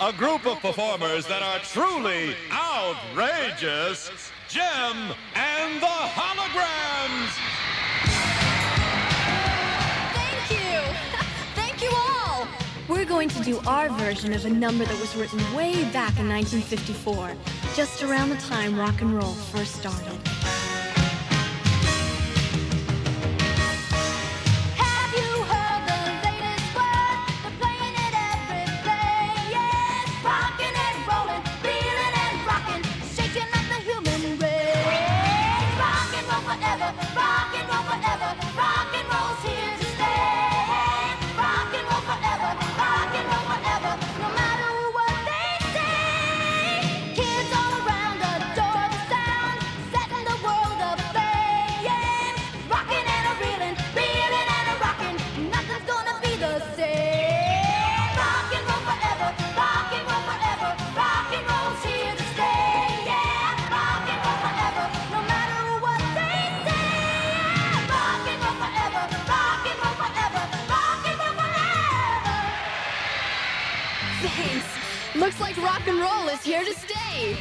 a group of performers that are truly outrageous, Jem and the Holograms! Thank you! Thank you all! We're going to do our version of a number that was written way back in 1954, just around the time rock and roll first started. Thanks. Looks like rock and roll is here to stay.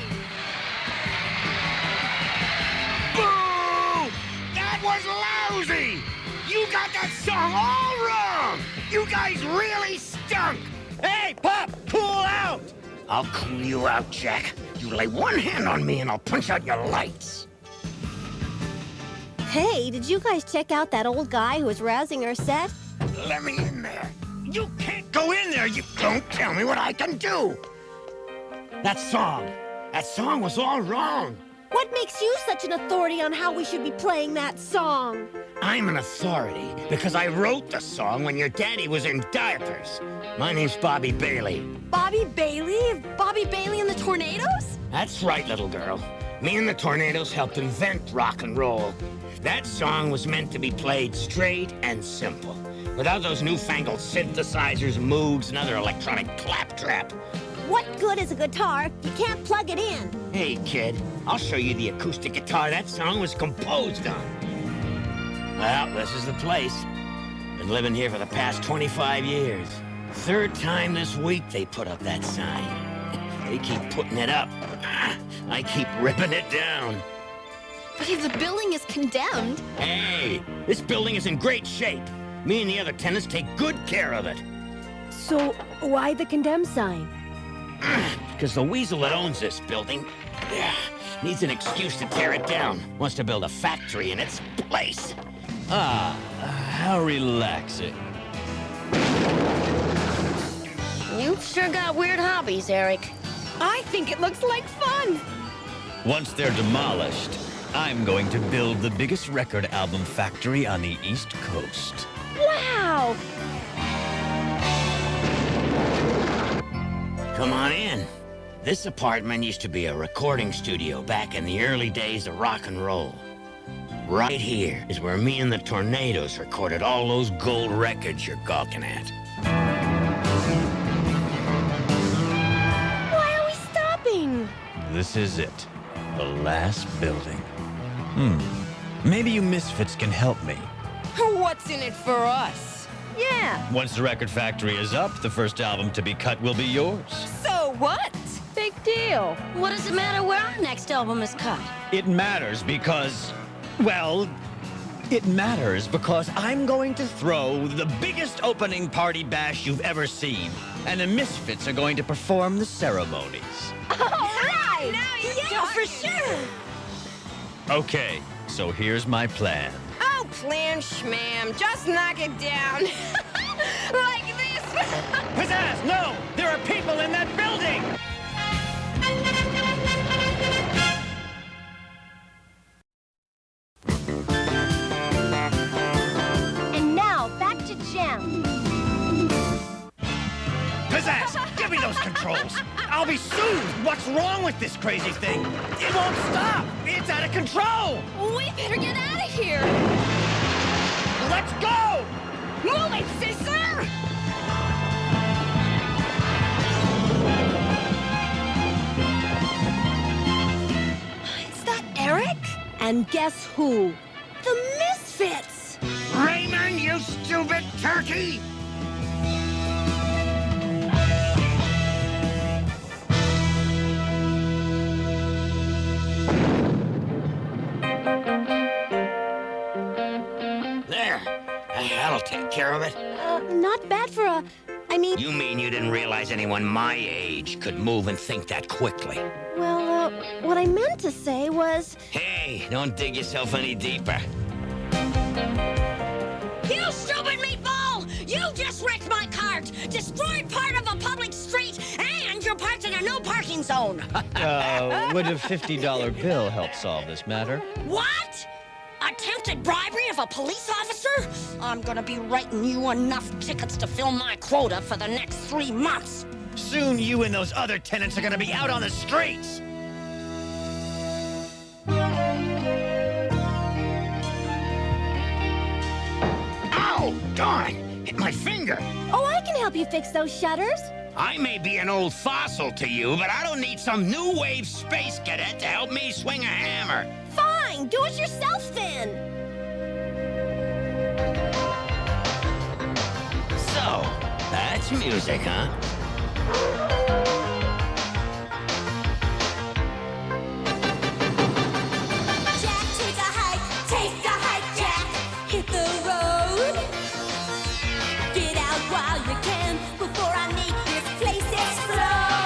Boo! That was lousy! You got that song all wrong! You guys really stunk! Hey, Pop! Cool out! I'll cool you out, Jack. You lay one hand on me and I'll punch out your lights. Hey, did you guys check out that old guy who was rousing our set? Let me in there. You can't go in there. You don't tell me what I can do. That song was all wrong. What makes you such an authority on how we should be playing that song? I'm an authority because I wrote the song when your daddy was in diapers. My name's Bobby Bailey. Bobby Bailey? Bobby Bailey and the Tornadoes? That's right, little girl. Me and the Tornadoes helped invent rock and roll. That song was meant to be played straight and simple, without those newfangled synthesizers, Moogs, and other electronic claptrap. What good is a guitar if you can't plug it in? Hey, kid, I'll show you the acoustic guitar that song was composed on. Well, this is the place. Been living here for the past 25 years. Third time this week they put up that sign. They keep putting it up. I keep ripping it down. But if the building is condemned... Hey, this building is in great shape. Me and the other tenants take good care of it. So, why the condemned sign? Because the weasel that owns this building needs an excuse to tear it down. Wants to build a factory in its place. Ah, how relaxing. You've sure got weird hobbies, Eric. I think it looks like fun! Once they're demolished, I'm going to build the biggest record album factory on the East Coast. Wow! Come on in. This apartment used to be a recording studio back in the early days of rock and roll. Right here is where me and the Tornadoes recorded all those gold records you're gawking at. Why are we stopping? This is it. The last building. Maybe you misfits can help me. What's in it for us? Yeah. Once the record factory is up, the first album to be cut will be yours. So what? Big deal. What does it matter where our next album is cut? It matters because, well, it matters because I'm going to throw the biggest opening party bash you've ever seen, and the misfits are going to perform the ceremonies. All right! Yeah, for sure! Okay, so here's my plan. Oh, plan schmam. Just knock it down. Like this. Pizzazz, no! There are people in that building! And now, back to Jem. Pizzazz, give me those controls! I'll be sued! What's wrong with this crazy thing? It won't stop! It's out of control! We better get out of here! Let's go! Move it, sister! Is that Eric? And guess who? The Misfits! Raymond, you stupid turkey! take care of it? Not bad for a... I mean... You mean you didn't realize anyone my age could move and think that quickly? Well, what I meant to say was... Hey, don't dig yourself any deeper. You stupid meatball! You just wrecked my cart, destroyed part of a public street, and you're parked in a no parking zone. Would a $50 bill help solve this matter? What? Attempted bribery of a police officer? I'm gonna be writing you enough tickets to fill my quota for the next 3 months. Soon you and those other tenants are gonna be out on the streets! Ow! Darn! Hit my finger! Oh, I can help you fix those shutters. I may be an old fossil to you, but I don't need some new wave space cadet to help me swing a hammer. Fine, do it yourself then. So, that's music, huh? Jack, take a hike, Jack. Hit the road. Get out while you can before I make this place explode.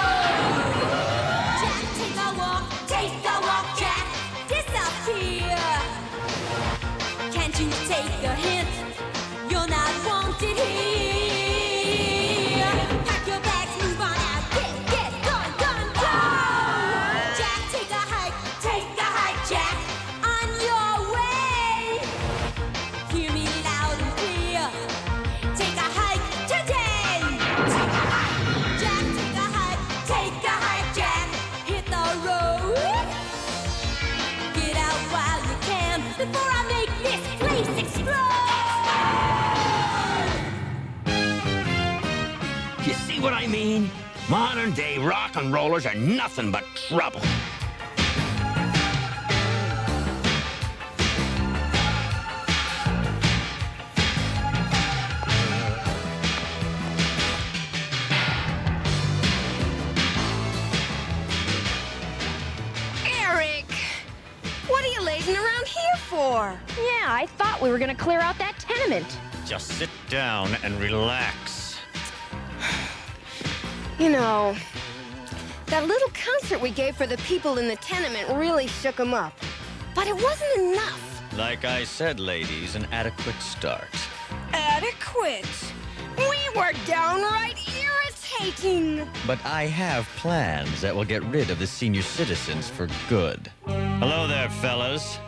Jack, take a walk, Jack. Disappear. Can't you take a hint? You're not wanted here. Pack your bags, move on out. Get, gone, go. Jack, take a hike, Jack. On your way. Hear me loud and clear. Take a hike today. Jack, take a hike, Jack. Hit the road. Get out while you can before I make this place explode. You see what I mean? Modern day rock and rollers are nothing but trouble. Eric! What are you lazing around here for? Yeah, I thought we were gonna clear out that tenement. Just sit down and relax. You know, that little concert we gave for the people in the tenement really shook them up. But it wasn't enough. Like I said, ladies, an adequate start. Adequate. We were downright irritating. But I have plans that will get rid of the senior citizens for good. Hello there, fellas.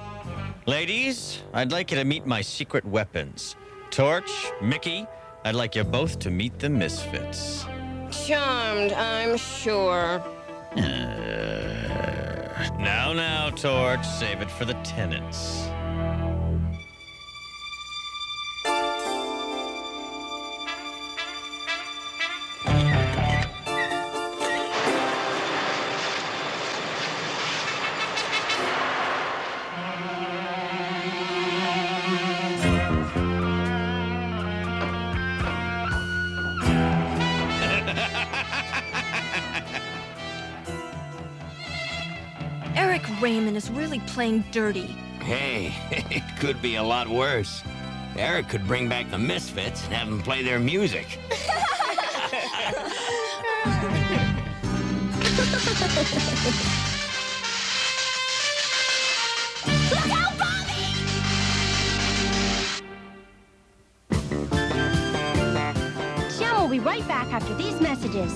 Ladies, I'd like you to meet my secret weapons. Torch, Mickey, I'd like you both to meet the Misfits. Charmed, I'm sure. Now, Torch, save it for the tenants. Eric Raymond is really playing dirty. Hey, it could be a lot worse. Eric could bring back the Misfits and have them play their music. Look out, Bobby! Jim will be right back after these messages.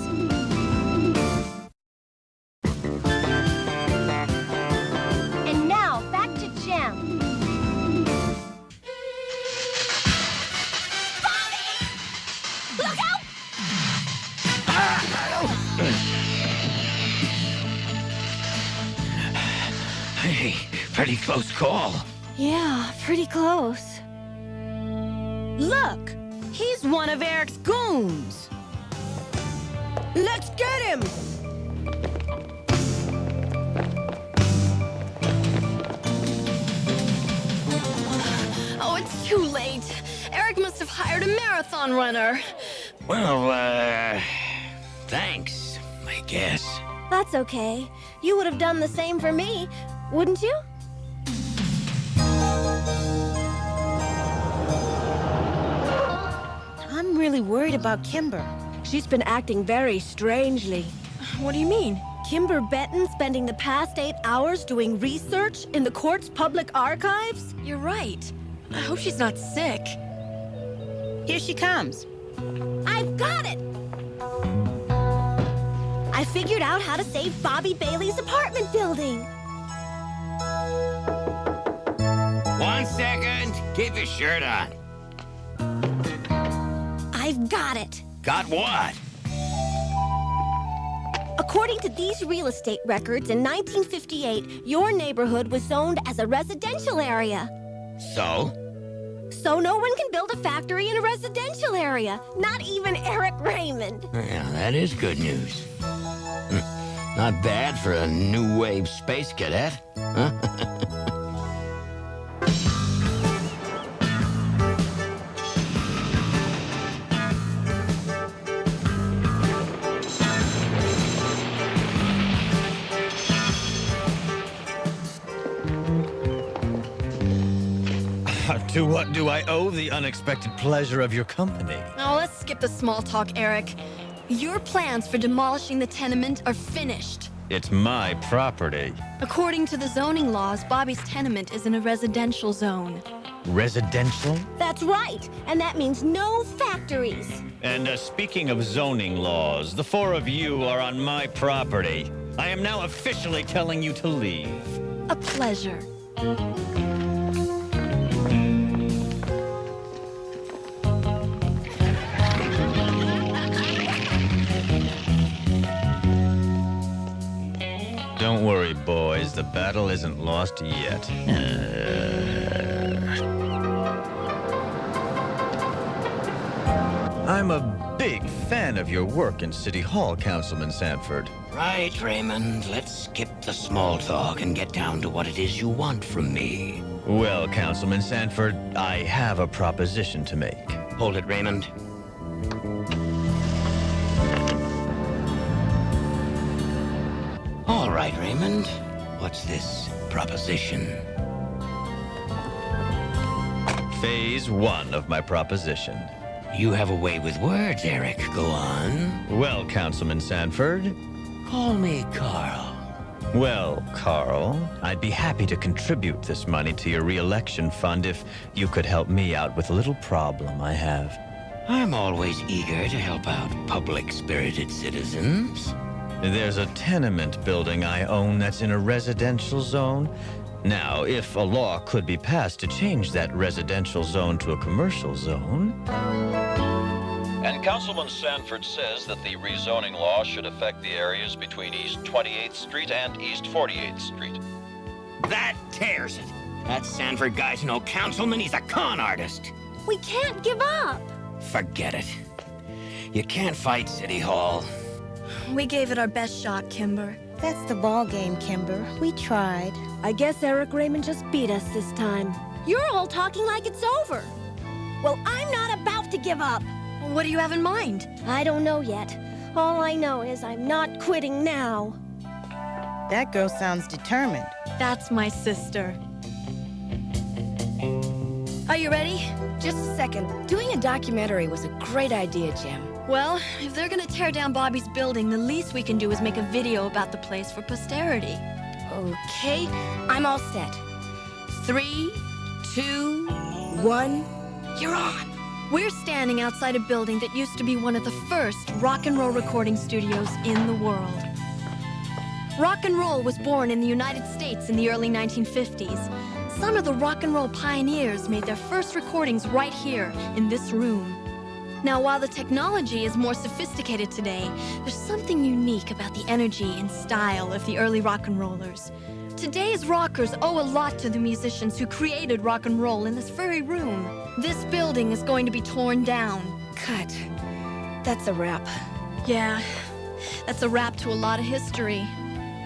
And now, back to Jim. Look out! Hey, pretty close call. Yeah, pretty close. Look, he's one of Eric's goons. Let's get him! Oh, it's too late. Eric must have hired a marathon runner. Well, thanks, I guess. That's okay. You would have done the same for me, wouldn't you? really worried about Kimber. She's been acting very strangely. What do you mean? Kimber Benton spending the past 8 hours doing research in the court's public archives? You're right. I hope she's not sick. Here she comes. I've got it! I figured out how to save Bobby Bailey's apartment building. 1 second. Keep your shirt on. I've got it. Got what? According to these real estate records, in 1958, your neighborhood was zoned as a residential area. So? So no one can build a factory in a residential area. Not even Eric Raymond. Yeah, that is good news. Not bad for a new wave space cadet. Huh? To what do I owe the unexpected pleasure of your company? Oh, let's skip the small talk, Eric. Your plans for demolishing the tenement are finished. It's my property. According to the zoning laws, Bobby's tenement is in a residential zone. Residential? That's right. And that means no factories. And speaking of zoning laws, the 4 of you are on my property. I am now officially telling you to leave. A pleasure. Don't worry, boys. The battle isn't lost yet. I'm a big fan of your work in City Hall, Councilman Sanford. Right, Raymond. Let's skip the small talk and get down to what it is you want from me. Well, Councilman Sanford, I have a proposition to make. Hold it, Raymond. All right, Raymond. What's this proposition? Phase 1 of my proposition. You have a way with words, Eric. Go on. Well, Councilman Sanford. Call me Carl. Well, Carl, I'd be happy to contribute this money to your re-election fund if you could help me out with a little problem I have. I'm always eager to help out public-spirited citizens. There's a tenement building I own that's in a residential zone. Now, if a law could be passed to change that residential zone to a commercial zone... And Councilman Sanford says that the rezoning law should affect the areas between East 28th Street and East 48th Street. That tears it. That Sanford guy's no councilman, he's a con artist. We can't give up. Forget it. You can't fight City Hall. We gave it our best shot, Kimber. That's the ball game, Kimber. We tried. I guess Eric Raymond just beat us this time. You're all talking like it's over. Well, I'm not about to give up. What do you have in mind? I don't know yet. All I know is I'm not quitting now. That girl sounds determined. That's my sister. Are you ready? Just a second. Doing a documentary was a great idea, Jim. Well, if they're gonna tear down Bobby's building, the least we can do is make a video about the place for posterity. Okay, I'm all set. 3, 2, 1, you're on. We're standing outside a building that used to be one of the first rock and roll recording studios in the world. Rock and roll was born in the United States in the early 1950s. Some of the rock and roll pioneers made their first recordings right here in this room. Now, while the technology is more sophisticated today, there's something unique about the energy and style of the early rock and rollers. Today's rockers owe a lot to the musicians who created rock and roll in this very room. This building is going to be torn down. Cut. That's a wrap. Yeah, that's a wrap to a lot of history.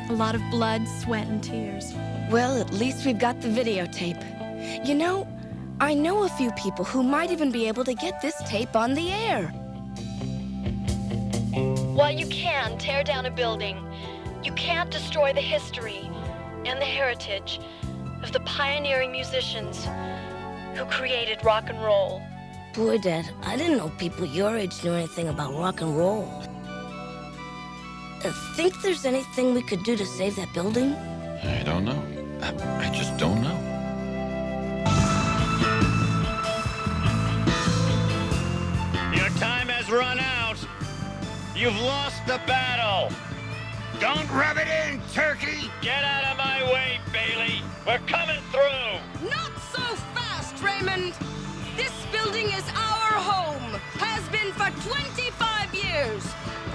A lot of blood, sweat, and tears. Well, at least we've got the videotape. You know, I know a few people who might even be able to get this tape on the air. While you can tear down a building, you can't destroy the history and the heritage of the pioneering musicians who created rock and roll. Boy, Dad, I didn't know people your age knew anything about rock and roll. Think there's anything we could do to save that building? I don't know. I just don't know. Your time has run out. You've lost the battle. Don't rub it in, turkey! Get out of my way, Bailey. We're coming through. Not so fast, Raymond! This building is our home. Has been for 25 years.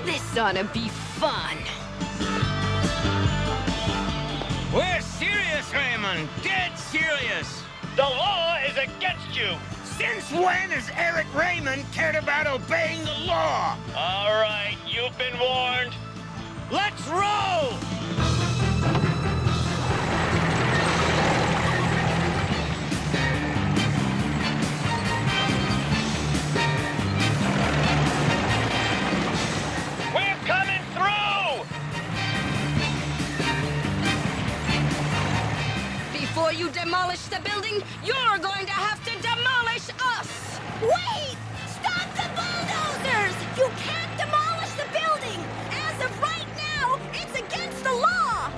This ought to be fun. We're serious, Raymond. Dead serious. The law is against you. Since when has Eric Raymond cared about obeying the law? All right, you've been warned. Let's roll! We're coming through! Before you demolish the building, you're going to have to demolish us! Wait! Stop the bulldozers! You can't demolish the building! As of right now, it's against the law!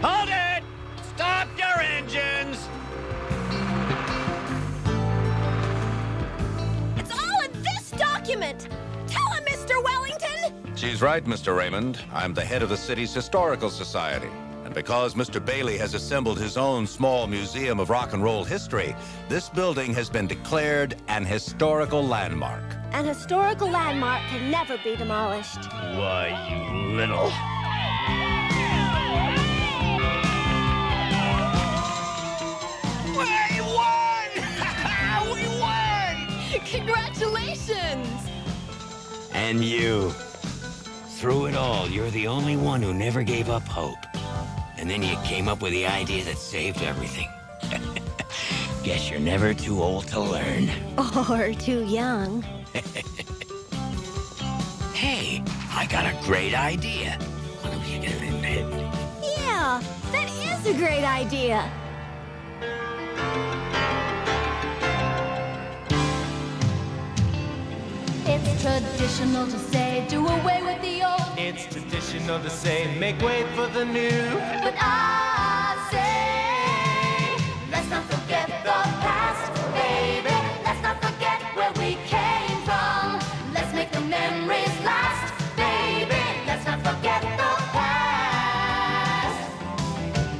Hold it! Stop your engines! It's all in this document! Tell him, Mr. Wellington! She's right, Mr. Raymond. I'm the head of the city's historical society. And because Mr. Bailey has assembled his own small museum of rock and roll history, this building has been declared an historical landmark. An historical landmark can never be demolished. Why, you little... We won! We won! Congratulations! And you. Through it all, you're the only one who never gave up hope. And then you came up with the idea that saved everything. Guess you're never too old to learn. Or too young. Hey, I got a great idea. What are we gonna do? Yeah, that is a great idea. It's traditional to say, do away with the old. It's traditional to say, make way for the new. But I say, let's not forget the past, baby. Let's not forget where we came from. Let's make the memories last, baby. Let's not forget the past.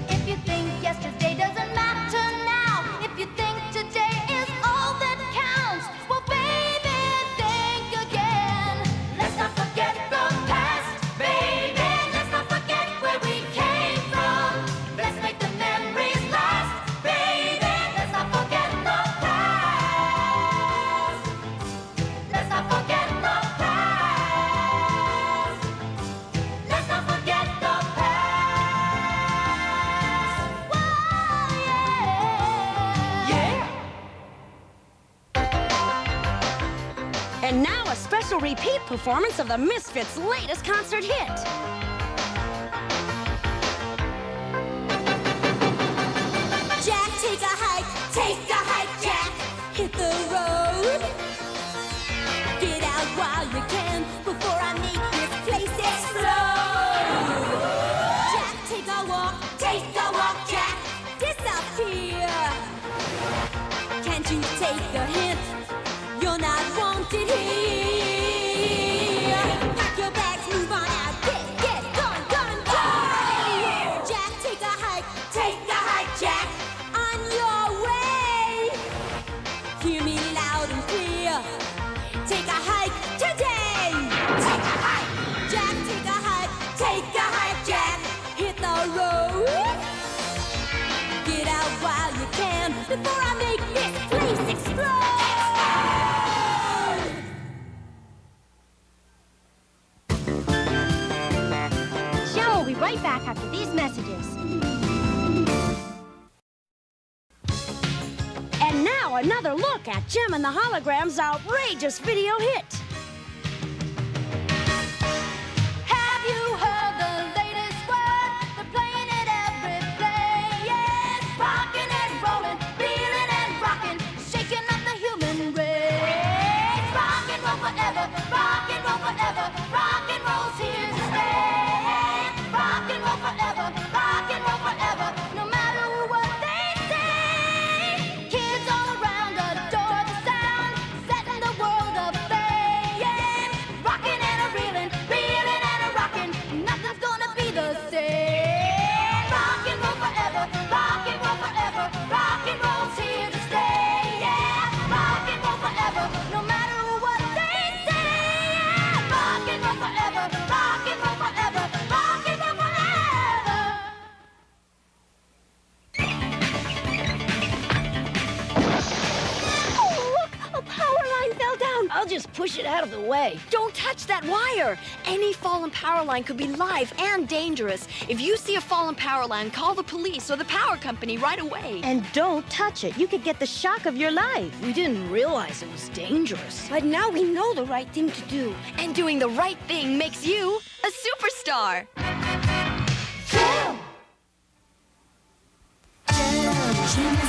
If you think yesterday doesn't matter now, if you think today is all that counts, well, baby, think again. Let's not forget the past, baby. Let's not forget where we came from. Let's make the memories last, baby. Let's not forget the past. Let's not forget the past. Let's not forget the past. Whoa, yeah. And now a special repeat performance of the Misfits' latest concert hit. Jack, take a hike, Jack. Hit the road. Get out while you can before I make this place explode. Jack, take a walk, Jack. Disappear. Can't you take a hint? You're not wanted here. Pack your bags, move on out, get gone, go. Jack, take a hike, Jack. On your way. Hear me loud and clear. Take a hike today. Take a hike. Jack, take a hike, Jack. Hit the road. Get out while you can before I make this place explode. Show will be right back after these messages. And now another look at Jim and the Holograms' outrageous video hit. Have you heard the latest word? They're playing it every place. Rocking and rolling, feeling and rocking. just push it out of the way. Don't touch that wire! Any fallen power line could be live and dangerous. If you see a fallen power line, call the police or the power company right away. And don't touch it. You could get the shock of your life. We didn't realize it was dangerous. But now we know the right thing to do. And doing the right thing makes you a superstar. Jam is